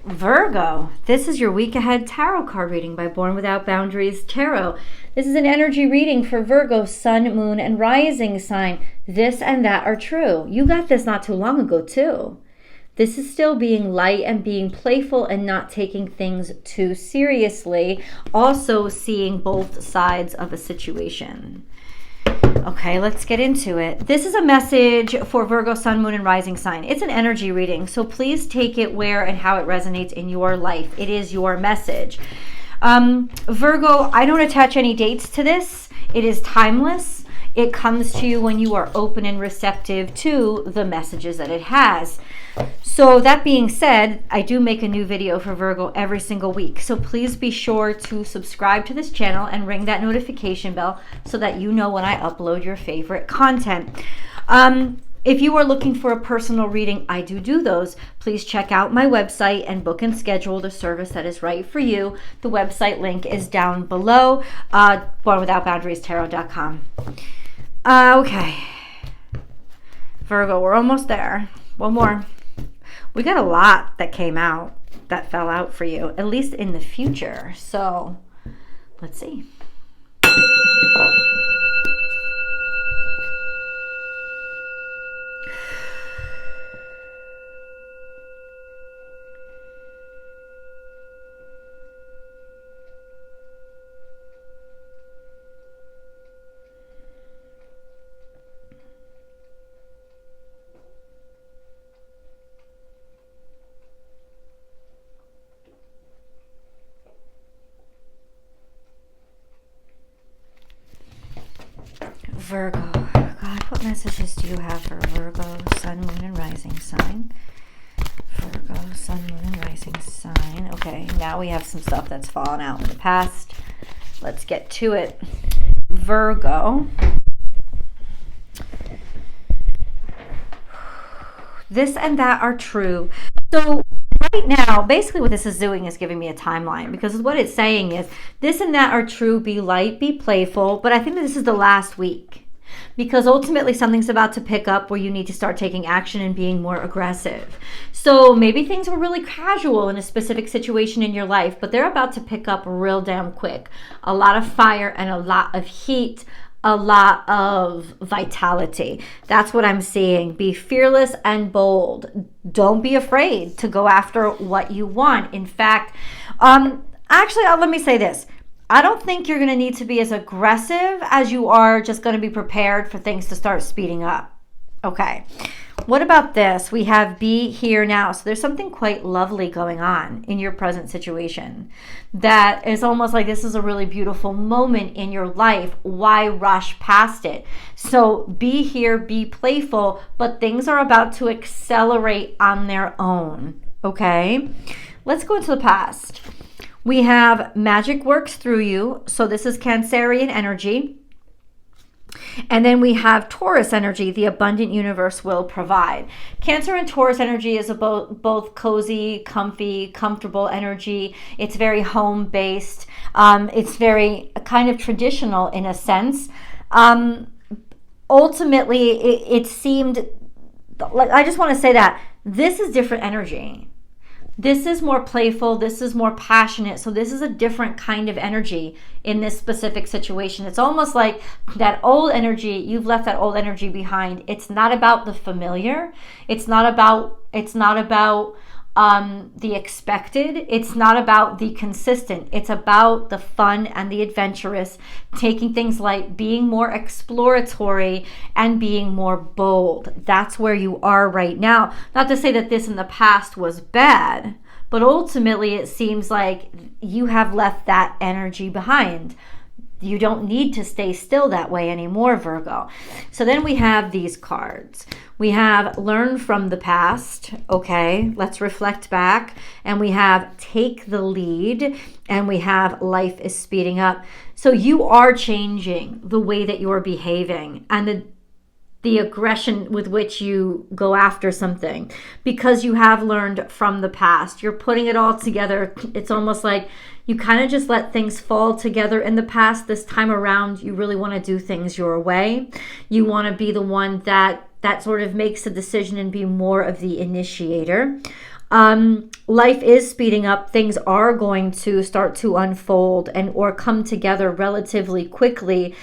Virgo, this is your week ahead tarot card reading by Born Without Boundaries Tarot. This is an energy reading for Virgo, sun, moon, and rising sign. This and that are true. You got this not too long ago, too. This is still being light and being playful and not taking things too seriously. Also seeing both sides of a situation. Okay, let's get into it. This is a message for Virgo, sun, moon, and rising sign. It's an energy reading, so please take it where and how it resonates in your life. It is your message. Virgo, I don't attach any dates to this. It is timeless. It comes to you when you are open and receptive to the messages that it has. So that being said, I do make a new video for Virgo every single week. So please be sure to subscribe to this channel and ring that notification bell so that you know when I upload your favorite content. If you are looking for a personal reading, I do those. Please check out my website and book and schedule the service that is right for you. The website link is down below, bornwithoutboundariestarot.com. Okay. Virgo, we're almost there. One more. We got a lot that came out, that fell out for you, at least in the future. So let's see. Virgo, God, what messages do you have for Virgo, sun, moon, and rising sign? Virgo, sun, moon, and rising sign. Okay, now we have some stuff that's fallen out in the past. Let's get to it. Virgo. This and that are true. So right now, basically what this is doing is giving me a timeline, because what it's saying is this and that are true, be light, be playful, but I think that this is the last week, because ultimately something's about to pick up where you need to start taking action and being more aggressive. So maybe things were really casual in a specific situation in your life, but they're about to pick up real damn quick. A lot of fire and a lot of heat, a lot of vitality. That's what I'm seeing. Be fearless and bold. Don't be afraid to go after what you want. In fact, actually, let me say this. I don't think you're going to need to be as aggressive as you are just going to be prepared for things to start speeding up. Okay. What about this? We have be here now. So there's something quite lovely going on in your present situation that is almost like this is a really beautiful moment in your life. Why rush past it? So be here, be playful, but things are about to accelerate on their own. Okay. Let's go into the past. We have magic works through you. So this is Cancerian energy. And then we have Taurus energy, the abundant universe will provide. Cancer and Taurus energy is both cozy, comfy, comfortable energy. It's very home-based. It's very kind of traditional in a sense. Ultimately, it seemed, I just want to say that this is different energy. This is more playful. This is more passionate. So this is a different kind of energy in this specific situation. It's almost like that old energy, you've left that old energy behind. It's not about the familiar. It's not about the expected. It's not about the consistent. It's about the fun and the adventurous, taking things like being more exploratory and being more bold. That's where you are right now. Not to say that this in the past was bad, but ultimately it seems like you have left that energy behind. You don't need to stay still that way anymore, Virgo. So then we have these cards. We have learn from the past. Okay, let's reflect back. And we have take the lead. And we have life is speeding up. So you are changing the way that you're behaving and the aggression with which you go after something, because you have learned from the past. You're putting it all together. It's almost like you kind of just let things fall together in the past. This time around, you really want to do things your way. You want to be the one that sort of makes the decision and be more of the initiator. Life is speeding up. Things are going to start to unfold and or come together relatively quickly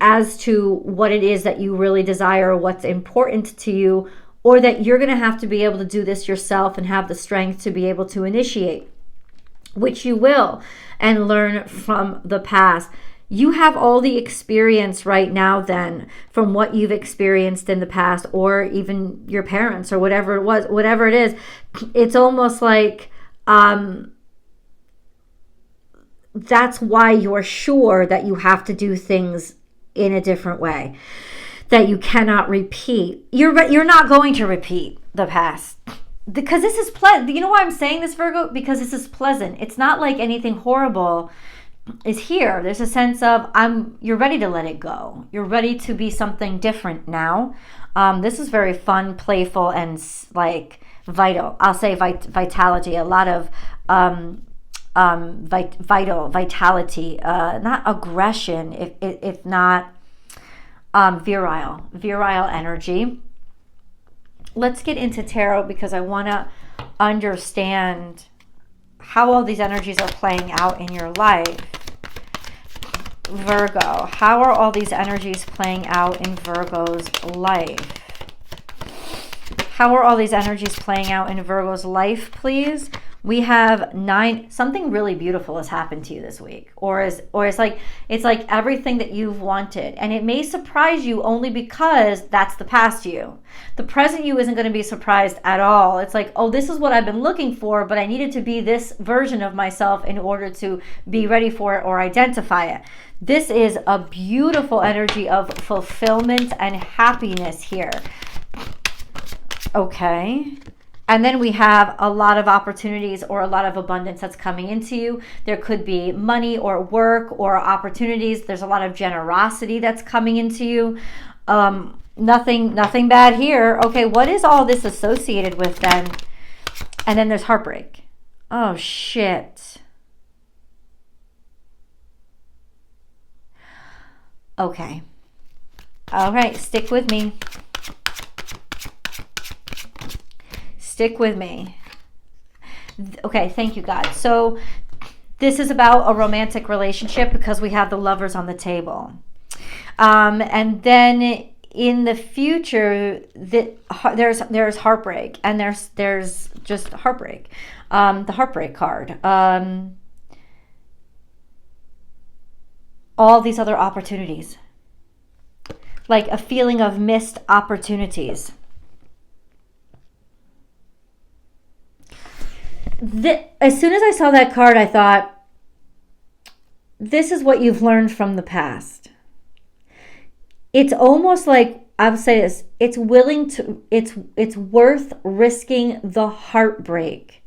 as to what it is that you really desire, what's important to you, or that you're going to have to be able to do this yourself and have the strength to be able to initiate, which you will, and learn from the past. You have all the experience right now then from what you've experienced in the past, or even your parents, or whatever it was, whatever it is. It's almost like that's why you're sure that you have to do things in a different way, that you cannot repeat. You're not going to repeat the past. Because this is pleasant. You know why I'm saying this, Virgo? Because this is pleasant. It's not like anything horrible is here. There's a sense of you're ready to let it go. You're ready to be something different now. This is very fun, playful, and like vital. I'll say vitality. A lot of vitality, not aggression, if not virile energy. Let's get into tarot because I want to understand how all these energies are playing out in your life. Virgo, how are all these energies playing out in Virgo's life? How are all these energies playing out in Virgo's life, please? We have 9. Something really beautiful has happened to you this week, or it's like everything that you've wanted, and it may surprise you only because that's the past you. The present you isn't going to be surprised at all. It's like, oh, this is what I've been looking for, but I needed to be this version of myself in order to be ready for it or identify it. This is a beautiful energy of fulfillment and happiness here. Okay. And then we have a lot of opportunities or a lot of abundance that's coming into you. There could be money or work or opportunities. There's a lot of generosity that's coming into you. Nothing bad here. Okay, what is all this associated with then? And then there's heartbreak. Oh, shit. Okay. All right, stick with me. Stick with me. Okay, thank you, God. So this is about a romantic relationship because we have the lovers on the table. And then in the future, there's heartbreak, and there's just heartbreak. The heartbreak card. All these other opportunities. Like a feeling of missed opportunities. As soon as I saw that card, I thought, this is what you've learned from the past. It's almost like, I'll say this, it's worth risking the heartbreak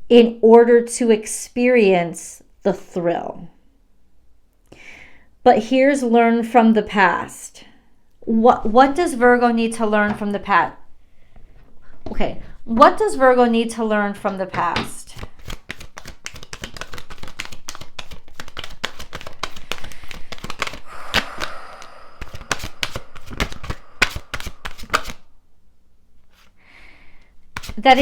in order to experience the thrill. But here's learn from the past. What does Virgo need to learn from the past? Okay. What does Virgo need to learn from the past? That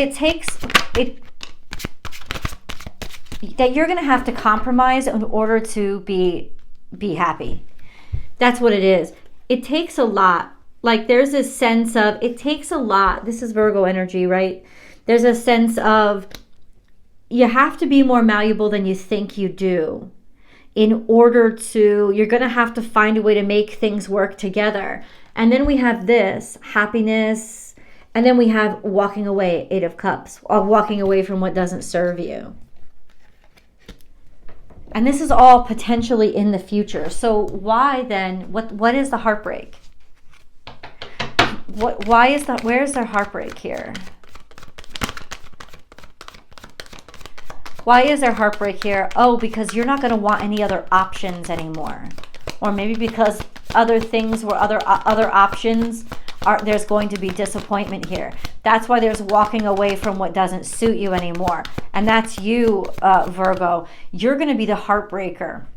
you're going to have to compromise in order to be happy. That's what it is. It takes a lot. Like there's this sense of, it takes a lot. This is Virgo energy, right? There's a sense of you have to be more malleable than you think you do in order to, you're going to have to find a way to make things work together. And then we have this, happiness. And then we have walking away, 8 of Cups, walking away from what doesn't serve you. And this is all potentially in the future. So why then, what is the heartbreak? Where's the heartbreak here? Why is there heartbreak here? Oh, because you're not going to want any other options anymore. Or maybe because other things were other options, there's going to be disappointment here. That's why there's walking away from what doesn't suit you anymore. And that's you, Virgo. You're going to be the heartbreaker.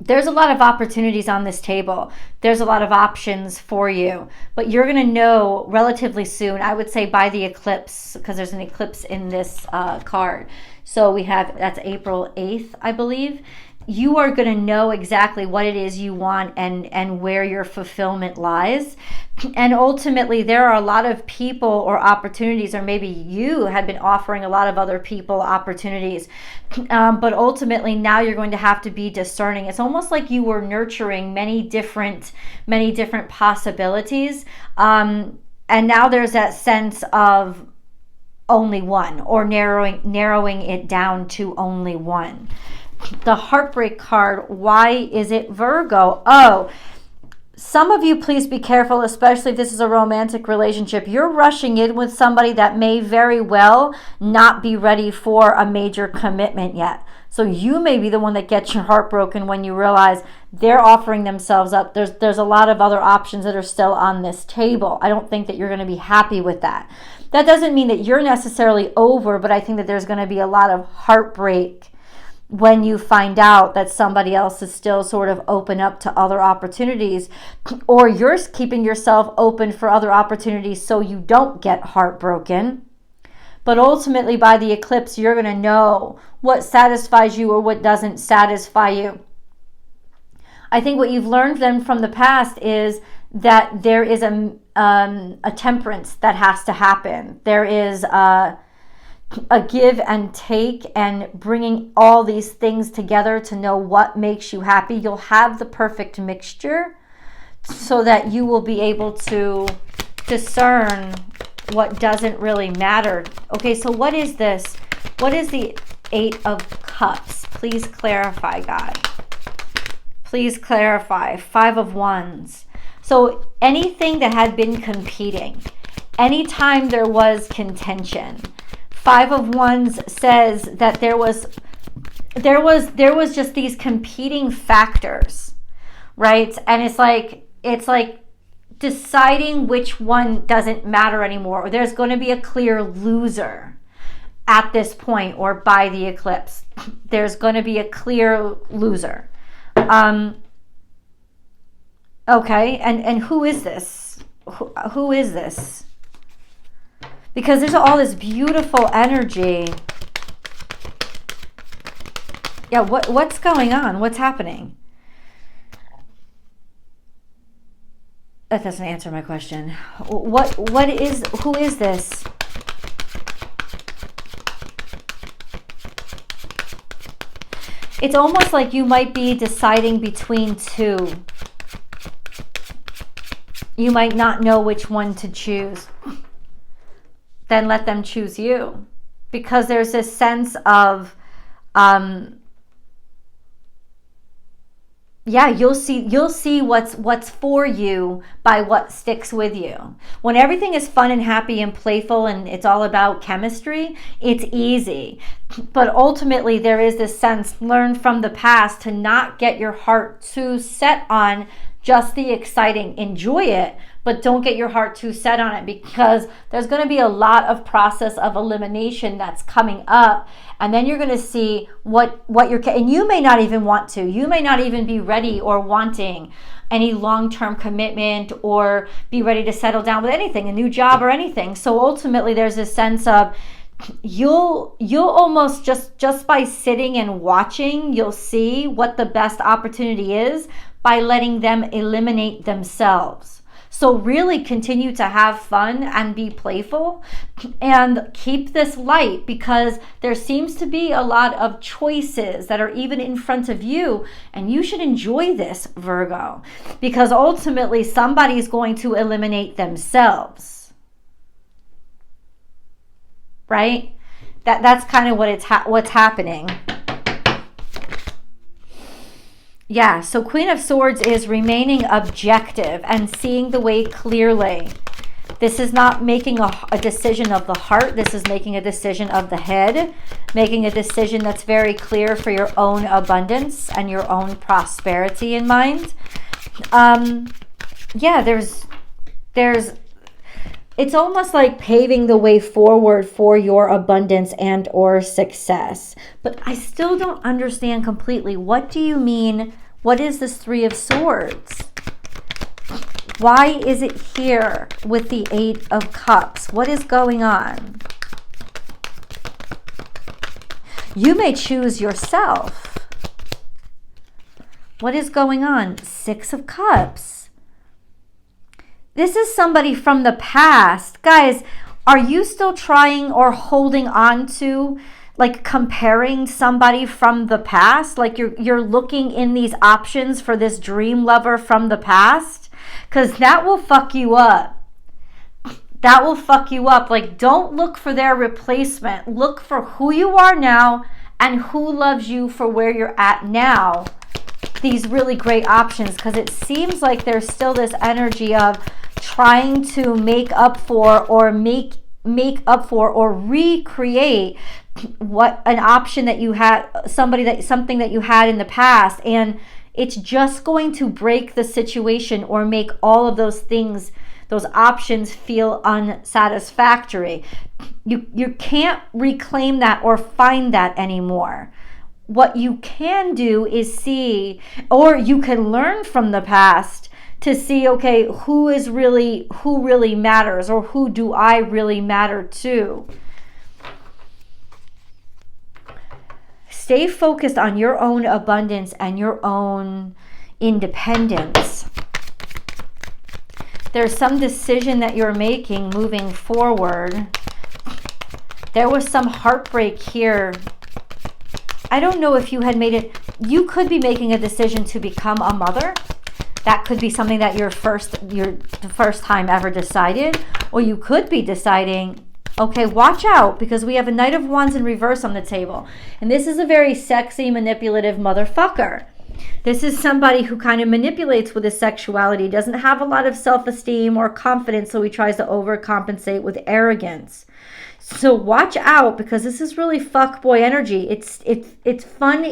there's a lot of opportunities on this table. There's a lot of options for you, but you're going to know relatively soon. I would say by the eclipse, because there's an eclipse in this card. So we have, that's April 8th, I believe. You are going to know exactly what it is you want and where your fulfillment lies. And ultimately, there are a lot of people or opportunities, or maybe you had been offering a lot of other people opportunities. But ultimately, now you're going to have to be discerning. It's almost like you were nurturing many different possibilities. And now there's that sense of only one, or narrowing it down to only one. The heartbreak card, why is it Virgo? Oh, some of you, please be careful, especially if this is a romantic relationship. You're rushing in with somebody that may very well not be ready for a major commitment yet. So you may be the one that gets your heart broken when you realize they're offering themselves up. There's a lot of other options that are still on this table. I don't think that you're going to be happy with that. That doesn't mean that you're necessarily over, but I think that there's going to be a lot of heartbreak when you find out that somebody else is still sort of open up to other opportunities, or you're keeping yourself open for other opportunities so you don't get heartbroken. But ultimately, by the eclipse, you're going to know what satisfies you or what doesn't satisfy you. I think what you've learned then from the past is that there is a temperance that has to happen. There is a give and take, and bringing all these things together to know what makes you happy. You'll have the perfect mixture so that you will be able to discern what doesn't really matter. Okay, so what is this? What is the 8 of Cups? Please clarify, God. Please clarify. 5 of Wands. So anything that had been competing, anytime there was contention, 5 of Wands says that there was just these competing factors, right? And it's like deciding which one doesn't matter anymore, or there's going to be a clear loser at this point, or by the eclipse. There's going to be a clear loser. Okay, and who is this? Who is this? Because there's all this beautiful energy. Yeah, what's going on? What's happening? That doesn't answer my question. Who is this? It's almost like you might be deciding between two. You might not know which one to choose. Then let them choose you, because there's this sense of you'll see what's for you by what sticks with you. When everything is fun and happy and playful and it's all about chemistry, it's easy. But ultimately there is this sense, learn from the past, to not get your heart too set on just the exciting. Enjoy it, but don't get your heart too set on it, because there's going to be a lot of process of elimination that's coming up. And then you're going to see what you're, and you may not even want to. You may not even be ready or wanting any long-term commitment, or be ready to settle down with anything, a new job or anything. So ultimately there's this sense of you'll almost just by sitting and watching, you'll see what the best opportunity is by letting them eliminate themselves. So really continue to have fun and be playful, and keep this light, because there seems to be a lot of choices that are even in front of you, and you should enjoy this, Virgo, because ultimately somebody's going to eliminate themselves, right? That's kind of what's happening. Yeah, so Queen of Swords is remaining objective and seeing the way clearly. This is not making a decision of the heart. This is making a decision of the head, making a decision that's very clear for your own abundance and your own prosperity in mind. It's almost like paving the way forward for your abundance and or success. But I still don't understand completely. What do you mean What is this Three of Swords? Why is it here with the Eight of Cups? What is going on? You may choose yourself. What is going on? Six of Cups. This is somebody from the past. Guys, are you still trying or holding on to, like, comparing somebody from the past? Like you're looking in these options for this dream lover from the past? Because that will fuck you up. That will fuck you up. Like, don't look for their replacement. Look for who you are now and who loves you for where you're at now. These really great options, because it seems like there's still this energy of trying to make up for or recreate what an option that you had, something that you had in the past, and it's just going to break the situation or make all of those things, those options, feel unsatisfactory. You can't reclaim that or find that anymore. What you can do is see, or you can learn from the past to see, okay, who really matters, or who do I really matter to? Stay focused on your own abundance and your own independence. There's some decision that you're making moving forward. There was some heartbreak here. I don't know if you had made it. You could be making a decision to become a mother. That could be something that the first time ever decided. Or you could be deciding, okay, watch out, because we have a Knight of Wands in reverse on the table. And this is a very sexy, manipulative motherfucker. This is somebody who kind of manipulates with his sexuality, doesn't have a lot of self-esteem or confidence, so he tries to overcompensate with arrogance. So watch out, because this is really fuckboy energy. It's fun,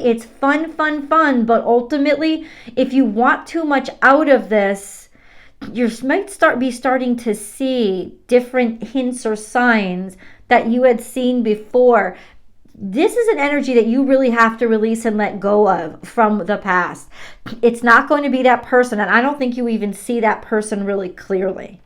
but ultimately, if you want too much out of this, you might starting to see different hints or signs that you had seen before. This is an energy that you really have to release and let go of from the past. It's not going to be that person, and I don't think you even see that person really clearly,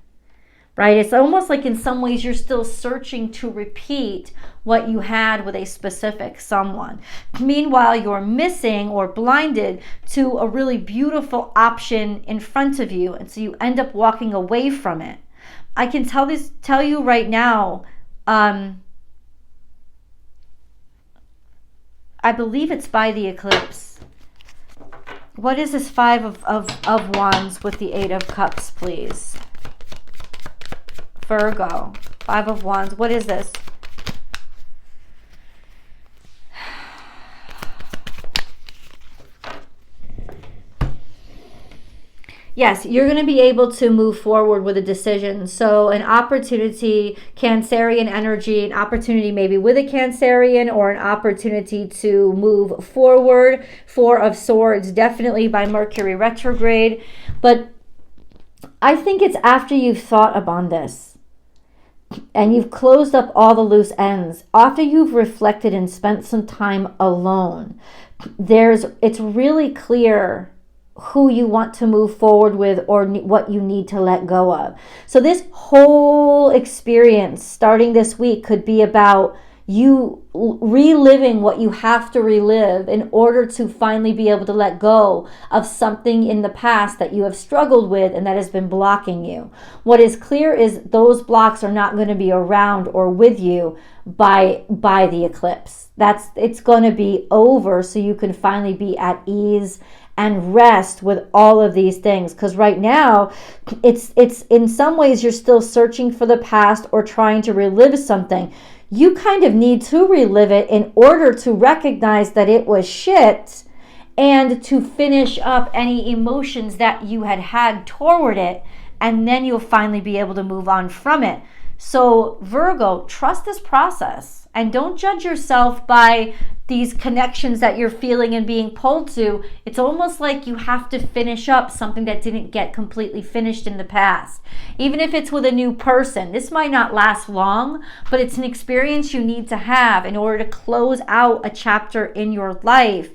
right? It's almost like in some ways you're still searching to repeat what you had with a specific someone. Meanwhile, you're missing or blinded to a really beautiful option in front of you, and so you end up walking away from it. I can tell you right now, I believe it's by the eclipse. What is this Five of Wands with the Eight of Cups, please? Virgo, Five of Wands. What is this? Yes, you're going to be able to move forward with a decision. So an opportunity, Cancerian energy, an opportunity maybe with a Cancerian, or an opportunity to move forward. Four of Swords, definitely by Mercury retrograde. But I think it's after you've thought upon this and you've closed up all the loose ends, after you've reflected and spent some time alone, it's really clear who you want to move forward with or what you need to let go of. So this whole experience starting this week could be about you reliving what you have to relive in order to finally be able to let go of something in the past that you have struggled with and that has been blocking you. What is clear is those blocks are not going to be around or with you by the eclipse. It's going to be over, so you can finally be at ease and rest with all of these things. Because right now, it's in some ways you're still searching for the past or trying to relive something. You kind of need to relive it in order to recognize that it was shit and to finish up any emotions that you had toward it, and then you'll finally be able to move on from it. So Virgo, trust this process and don't judge yourself by these connections that you're feeling and being pulled to. It's almost like you have to finish up something that didn't get completely finished in the past. Even if it's with a new person, this might not last long, but it's an experience you need to have in order to close out a chapter in your life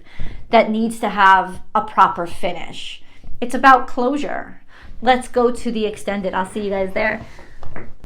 that needs to have a proper finish. It's about closure. Let's go to the extended. I'll see you guys there.